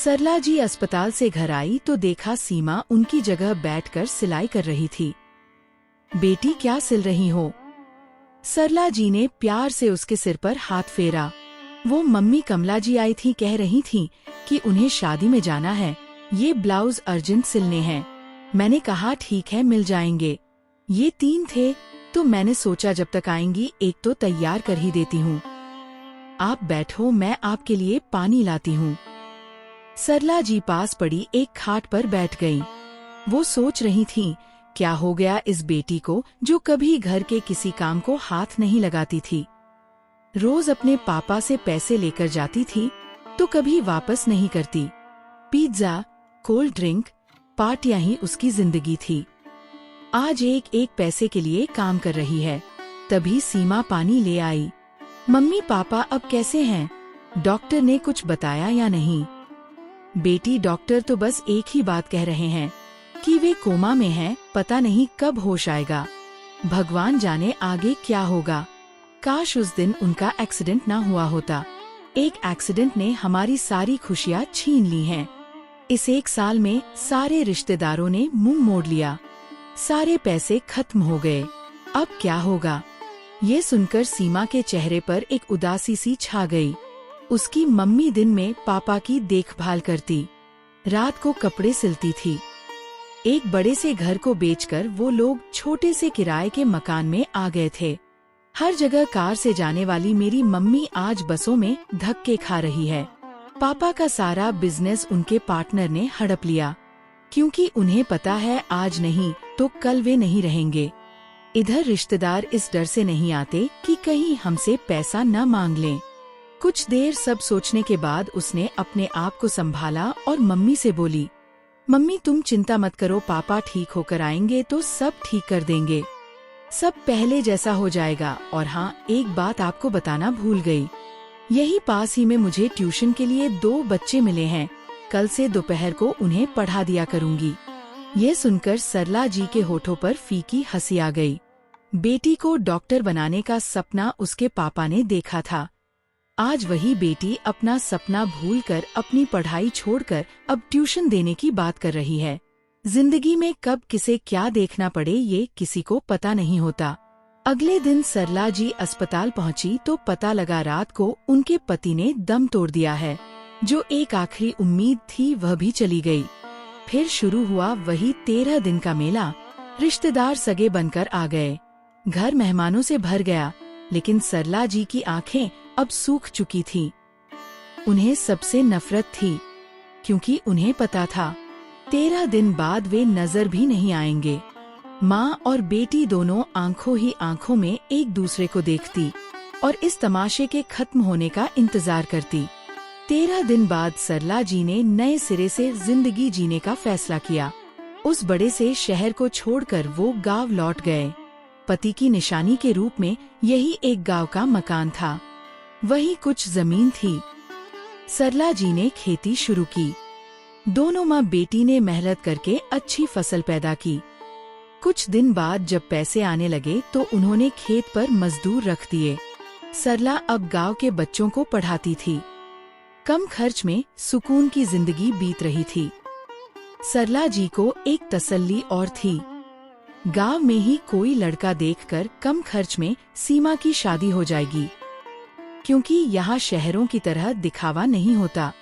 सरला जी अस्पताल से घर आई तो देखा सीमा उनकी जगह बैठकर सिलाई कर रही थी। बेटी, क्या सिल रही हो? सरला जी ने प्यार से उसके सिर पर हाथ फेरा। वो मम्मी, कमला जी आई थी, कह रही थी कि उन्हें शादी में जाना है, ये ब्लाउज अर्जेंट सिलने हैं। मैंने कहा ठीक है, मिल जाएंगे। ये 3 थे तो मैंने सोचा जब तक आएंगी एक तो तैयार कर ही देती हूँ। आप बैठो, मैं आपके लिए पानी लाती हूँ। सरला जी पास पड़ी एक खाट पर बैठ गईं। वो सोच रही थीं, क्या हो गया इस बेटी को जो कभी घर के किसी काम को हाथ नहीं लगाती थी। रोज अपने पापा से पैसे लेकर जाती थी तो कभी वापस नहीं करती। पिज्जा, कोल्ड ड्रिंक, पार्टियां ही उसकी जिंदगी थी। आज एक एक पैसे के लिए काम कर रही है। तभी सीमा पानी ले आई। मम्मी, पापा अब कैसे हैं? डॉक्टर ने कुछ बताया या नहीं? बेटी, डॉक्टर तो बस एक ही बात कह रहे हैं कि वे कोमा में हैं, पता नहीं कब होश आएगा। भगवान जाने आगे क्या होगा। काश उस दिन उनका एक्सीडेंट ना हुआ होता। एक एक्सीडेंट ने हमारी सारी खुशियाँ छीन ली हैं। इस 1 साल में सारे रिश्तेदारों ने मुंह मोड़ लिया, सारे पैसे खत्म हो गए। अब क्या होगा? ये सुनकर सीमा के चेहरे पर एक उदासी सी छा गई। उसकी मम्मी दिन में पापा की देखभाल करती, रात को कपड़े सिलती थी। एक बड़े से घर को बेचकर वो लोग छोटे से किराए के मकान में आ गए थे। हर जगह कार से जाने वाली मेरी मम्मी आज बसों में धक्के खा रही है। पापा का सारा बिजनेस उनके पार्टनर ने हड़प लिया, क्योंकि उन्हें पता है आज नहीं तो कल वे नहीं रहेंगे। इधर रिश्तेदार इस डर से नहीं आते कि कहीं हमसे पैसा न मांग लें। कुछ देर सब सोचने के बाद उसने अपने आप को संभाला और मम्मी से बोली, मम्मी तुम चिंता मत करो, पापा ठीक होकर आएंगे तो सब ठीक कर देंगे, सब पहले जैसा हो जाएगा। और हाँ, एक बात आपको बताना भूल गई, यही पास ही में मुझे ट्यूशन के लिए 2 बच्चे मिले हैं, कल से दोपहर को उन्हें पढ़ा दिया करूँगी। ये सुनकर सरला जी के होठों पर फीकी हंसी आ गई। बेटी को डॉक्टर बनाने का सपना उसके पापा ने देखा था। आज वही बेटी अपना सपना भूलकर अपनी पढ़ाई छोड़कर अब ट्यूशन देने की बात कर रही है। जिंदगी में कब किसे क्या देखना पड़े ये किसी को पता नहीं होता। अगले दिन सरला जी अस्पताल पहुंची तो पता लगा रात को उनके पति ने दम तोड़ दिया है। जो एक आखिरी उम्मीद थी वह भी चली गई। फिर शुरू हुआ वही 13 दिन का मेला। रिश्तेदार सगे बनकर आ गए, घर मेहमानों से भर गया, लेकिन सरला जी की आंखें अब सूख चुकी थीं। उन्हें सबसे नफरत थी, क्योंकि उन्हें पता था 13 दिन बाद वे नजर भी नहीं आएंगे। माँ और बेटी दोनों आंखों ही आंखों में एक दूसरे को देखती और इस तमाशे के खत्म होने का इंतजार करती। 13 दिन बाद सरला जी ने नए सिरे से जिंदगी जीने का फैसला किया। उस बड़े से शहर को छोड़कर वो गांव लौट गए। पति की निशानी के रूप में यही एक गांव का मकान था, वही कुछ जमीन थी। सरला जी ने खेती शुरू की। दोनों माँ बेटी ने मेहनत करके अच्छी फसल पैदा की। कुछ दिन बाद जब पैसे आने लगे तो उन्होंने खेत पर मजदूर रख दिए। सरला अब गांव के बच्चों को पढ़ाती थी। कम खर्च में सुकून की जिंदगी बीत रही थी। सरला जी को एक तसल्ली और थी, गांव में ही कोई लड़का देखकर कम खर्च में सीमा की शादी हो जाएगी, क्योंकि यहाँ शहरों की तरह दिखावा नहीं होता।